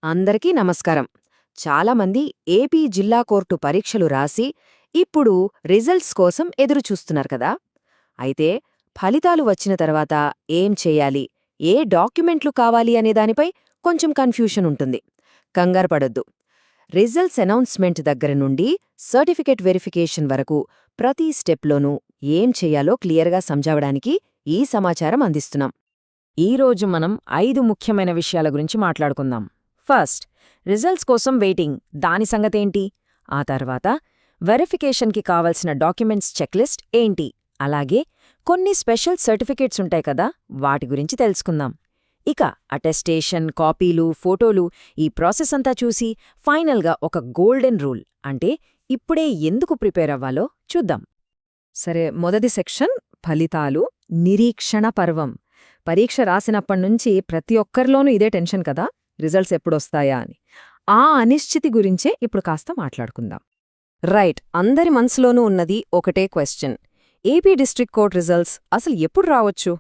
అందరికీ నమస్కారం. చాలామంది ఏపీ జిల్లా కోర్టు పరీక్షలు రాసి ఇప్పుడు రిజల్ట్స్ కోసం ఎదురుచూస్తున్నారు కదా. అయితే ఫలితాలు వచ్చిన తర్వాత ఏం చేయాలి, ఏ డాక్యుమెంట్లు కావాలి అనే దానిపై కొంచెం కన్ఫ్యూషన్ ఉంటుంది. కంగారుపడొద్దు. రిజల్ట్స్ అనౌన్స్మెంట్ దగ్గర నుండి సర్టిఫికెట్ వెరిఫికేషన్ వరకు ప్రతి స్టెప్లోనూ ఏం చెయ్యాలో క్లియర్గా సంజావడానికి ఈ సమాచారం అందిస్తున్నాం. ఈరోజు మనం 5 ముఖ్యమైన విషయాల గురించి మాట్లాడుకుందాం. ఫస్ట్, రిజల్ట్స్ కోసం వెయిటింగ్, దాని సంగతేంటి? ఆ తర్వాత వెరిఫికేషన్కి కావలసిన డాక్యుమెంట్స్ చెక్లిస్ట్ ఏంటి? అలాగే కొన్ని స్పెషల్ సర్టిఫికేట్స్ ఉంటాయి కదా, వాటి గురించి తెలుసుకుందాం. ఇక అటెస్టేషన్, కాపీలు, ఫోటోలు, ఈ ప్రాసెస్ అంతా చూసి ఫైనల్గా ఒక గోల్డెన్ రూల్, అంటే ఇప్పుడే ఎందుకు ప్రిపేర్ అవ్వాలో చూద్దాం. సరే, మొదటి సెక్షన్ ఫలితాలు, నిరీక్షణ పర్వం. పరీక్ష రాసినప్పటినుంచి ప్రతి ఒక్కరిలోనూ ఇదే టెన్షన్ కదా, రిజల్ట్స్ ఎప్పుడొస్తాయా అని. ఆ అనిశ్చితి గురించే ఇప్పుడు కాస్త మాట్లాడుకుందాం. రైట్, అందరి మనసులోనూ ఉన్నది ఒకటే question: AP district court results అసలు ఎప్పుడు రావచ్చు?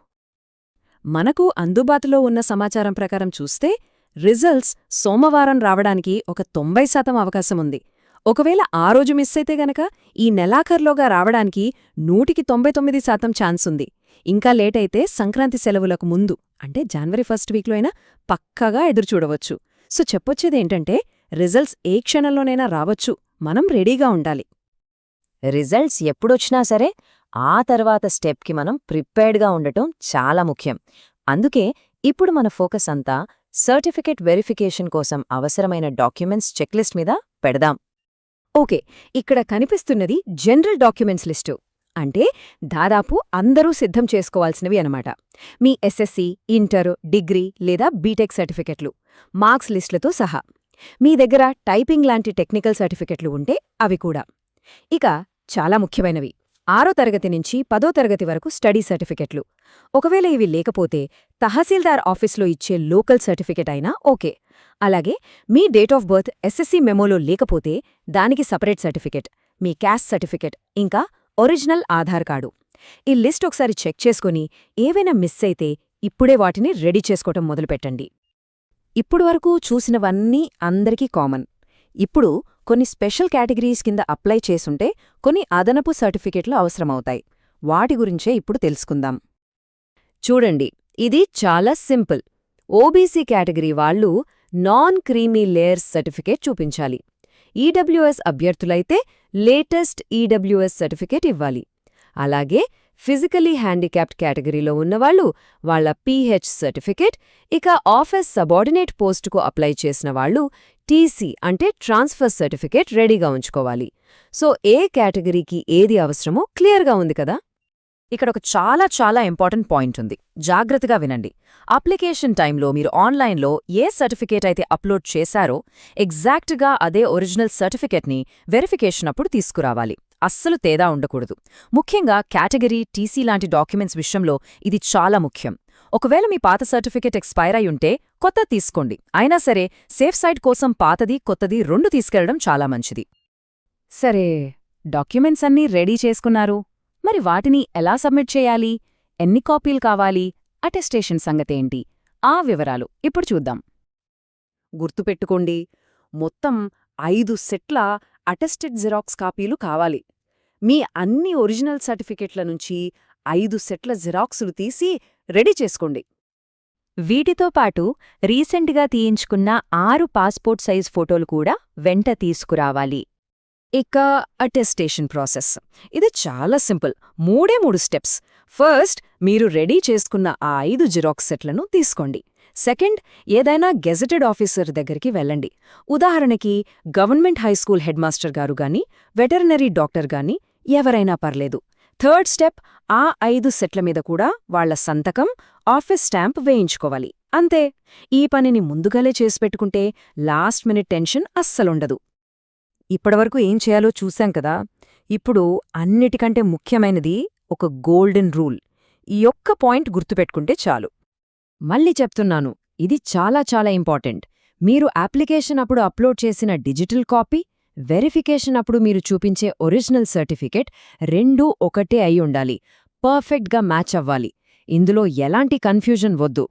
మనకు అందుబాటులో ఉన్న సమాచారం ప్రకారం చూస్తే రిజల్ట్స్ సోమవారం రావడానికి ఒక 90% అవకాశముంది. ఒకవేళ ఆ రోజు మిస్ అయితే గనక ఈ నెలాఖర్లోగా రావడానికి 199% ఛాన్స్ ఉంది. ఇంకా లేట్ అయితే సంక్రాంతి సెలవులకు ముందు, అంటే జనవరి 1st వీక్లో అయినా పక్కాగా ఎదురుచూడవచ్చు. సో చెప్పొచ్చేదేంటంటే, రిజల్ట్స్ ఏ క్షణంలోనైనా రావచ్చు, మనం రెడీగా ఉండాలి. రిజల్ట్స్ ఎప్పుడొచ్చినా సరే ఆ తర్వాత స్టెప్కి మనం ప్రిపేర్డ్గా ఉండటం చాలా ముఖ్యం. అందుకే ఇప్పుడు మన ఫోకస్ అంతా సర్టిఫికెట్ వెరిఫికేషన్ కోసం అవసరమైన డాక్యుమెంట్స్ చెక్లిస్ట్ మీద పెడదాం. ఓకే, ఇక్కడ కనిపిస్తున్నది జనరల్ డాక్యుమెంట్స్ లిస్టు. అంటే దాదాపు అందరూ సిద్ధం చేసుకోవాల్సినవి అనమాట. మీ ఎస్ఎస్సి, ఇంటర్, డిగ్రీ లేదా బీటెక్ సర్టిఫికెట్లు, మార్క్స్ లిస్టులతో సహా. మీ దగ్గర టైపింగ్ లాంటి టెక్నికల్ సర్టిఫికెట్లు ఉంటే అవి కూడా. ఇక చాలా ముఖ్యమైనవి, 6వ తరగతి నుంచి 10వ తరగతి వరకు స్టడీ సర్టిఫికెట్లు. ఒకవేళ ఇవి లేకపోతే తహసీల్దార్ ఆఫీస్లో ఇచ్చే లోకల్ సర్టిఫికెట్ అయినా ఓకే. అలాగే మీ డేట్ ఆఫ్ బర్త్ ఎస్ఎస్సి మెమోలో లేకపోతే దానికి సపరేట్ సర్టిఫికెట్, మీ క్యాస్ట్ సర్టిఫికెట్, ఇంకా ఒరిజినల్ ఆధార్ కార్డు. ఈ లిస్ట్ ఒకసారి చెక్ చేసుకుని ఏవైనా మిస్ అయితే ఇప్పుడే వాటిని రెడీ చేసుకోవటం మొదలుపెట్టండి. ఇప్పుడు వరకు చూసినవన్నీ అందరికీ కామన్. ఇప్పుడు కొన్ని స్పెషల్ కేటగిరీస్ కింద అప్లై చేసుంటే కొన్ని అదనపు సర్టిఫికెట్లు అవసరమవుతాయి. వాటి గురించే ఇప్పుడు తెలుసుకుందాం. చూడండి, ఇది చాలా సింపుల్. ఓబీసీ కేటగిరీ వాళ్ళు నాన్ క్రీమీ లేయర్స్ సర్టిఫికేట్ చూపించాలి. ఈడబ్ల్యూఎస్ అభ్యర్థులైతే లేటెస్ట్ ఈడబ్ల్యూఎస్ సర్టిఫికేట్ ఇవ్వాలి. అలాగే ఫిజికలీ హ్యాండిక్యాప్డ్ కేటగిరీలో ఉన్నవాళ్లు వాళ్ల పీహెచ్ సర్టిఫికేట్, ఇక ఆఫీస్ సబార్డినేట్ పోస్టుకు అప్లై చేసిన వాళ్లు టీసీ అంటే ట్రాన్స్ఫర్ సర్టిఫికేట్ రెడీగా ఉంచుకోవాలి. సో ఏ కేటగిరీకి ఏది అవసరమో క్లియర్గా ఉంది కదా. ఇక్కడొక చాలా ఇంపార్టెంట్ పాయింట్ ఉంది, జాగ్రత్తగా వినండి. అప్లికేషన్ టైంలో మీరు ఆన్లైన్లో ఏ సర్టిఫికేట్ అయితే అప్లోడ్ చేశారో ఎగ్జాక్ట్గా అదే ఒరిజినల్ సర్టిఫికేట్ని వెరిఫికేషన్ అప్పుడు తీసుకురావాలి. అస్సలు తేడా ఉండకూడదు. ముఖ్యంగా కేటగిరీ, టీసీ లాంటి డాక్యుమెంట్స్ విషయంలో ఇది చాలా ముఖ్యం. ఒకవేళ మీ పాత సర్టిఫికేట్ ఎక్స్పైర్ అయి ఉంటే కొత్త తీసుకోండి. అయినా సరే సేఫ్ సైడ్ కోసం పాతది, కొత్తది 2 తీసుకెళ్లడం చాలా మంచిది. సరే, డాక్యుమెంట్స్ అన్నీ రెడీ చేసుకున్నారు. మరి వాటిని ఎలా సబ్మిట్ చేయాలి? ఎన్ని కాపీలు కావాలి? అటెస్టేషన్ సంగతేంటి? ఆ వివరాలు ఇప్పుడు చూద్దాం. గుర్తుపెట్టుకోండి, మొత్తం 5 సెట్ల అటెస్టెడ్ జిరాక్స్ కాపీలు కావాలి. మీ అన్ని ఒరిజినల్ సర్టిఫికెట్ల నుంచి 5 సెట్ల జిరాక్సులు తీసి రెడీ చేసుకోండి. వీటితో పాటు రీసెంట్గా తీయించుకున్న 6 పాస్పోర్ట్ సైజ్ ఫోటోలు కూడా వెంట తీసుకురావాలి. ఇక అటెస్టేషన్ ప్రాసెస్, ఇది చాలా సింపుల్. 3 స్టెప్స్. ఫస్ట్, మీరు రెడీ చేసుకున్న ఆ 5 జిరాక్స్ సెట్లను తీసుకోండి. సెకండ్, ఏదైనా గెజెటెడ్ ఆఫీసర్ దగ్గరికి వెళ్ళండి. ఉదాహరణకి గవర్నమెంట్ హైస్కూల్ హెడ్ మాస్టర్ గారు గాని, వెటర్నరీ డాక్టర్ గాని, ఎవరైనా పర్లేదు. థర్డ్ స్టెప్, ఆ 5 సెట్ల మీద కూడా వాళ్ల సంతకం, ఆఫీస్ స్టాంప్ వేయించుకోవాలి. అంతే. ఈ పనిని ముందుగాలే చేసిపెట్టుకుంటే లాస్ట్ మినిట్ టెన్షన్ అస్సలుండదు. ఇప్పటివరకు ఏం చేయాలో చూశాం కదా. ఇప్పుడు అన్నిటికంటే ముఖ్యమైనది ఒక గోల్డెన్ రూల్. ఈ ఒక్క పాయింట్ గుర్తుపెట్టుకుంటే చాలు. మళ్ళీ చెప్తున్నాను, ఇది చాలా ఇంపార్టెంట్. మీరు అప్లికేషన్ అప్పుడు అప్లోడ్ చేసిన డిజిటల్ కాపీ, వెరిఫికేషన్ అప్పుడు మీరు చూపించే ఒరిజినల్ సర్టిఫికెట్ 2 ఒకటే అయి ఉండాలి. పర్ఫెక్ట్గా మ్యాచ్ అవ్వాలి. ఇందులో ఎలాంటి కన్ఫ్యూజన్ వద్దు.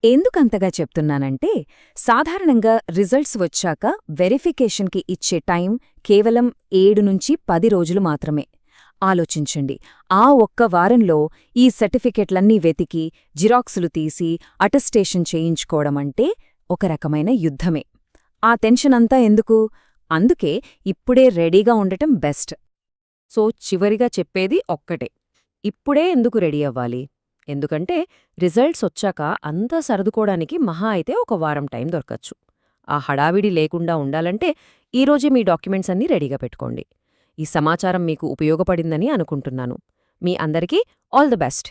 ఎందుకంతగా చెప్తున్నానంటే సాధారణంగా రిజల్ట్స్ వచ్చాక వెరిఫికేషన్కి ఇచ్చే టైం కేవలం 7 నుంచి 10 రోజులు మాత్రమే. ఆలోచించండి, ఆ ఒక్క వారంలో ఈ సర్టిఫికెట్లన్నీ వెతికి జిరాక్సులు తీసి అటెస్టేషన్ చేయించుకోవడమంటే ఒక రకమైన యుద్ధమే. ఆ టెన్షనంతా ఎందుకు? అందుకే ఇప్పుడే రెడీగా ఉండటం బెస్ట్. సో చివరిగా చెప్పేది ఒక్కటే, ఇప్పుడే ఎందుకు రెడీ అవ్వాలి? ఎందుకంటే రిజల్ట్స్ వచ్చాక అంతా సర్దుకోవడానికి మహా అయితే ఒక వారం టైం దొరకచ్చు. ఆ హడావిడి లేకుండా ఉండాలంటే ఈరోజే మీ డాక్యుమెంట్స్ అన్నీ రెడీగా పెట్టుకోండి. ఈ సమాచారం మీకు ఉపయోగపడిందని అనుకుంటున్నాను. మీ అందరికీ ఆల్ ది బెస్ట్.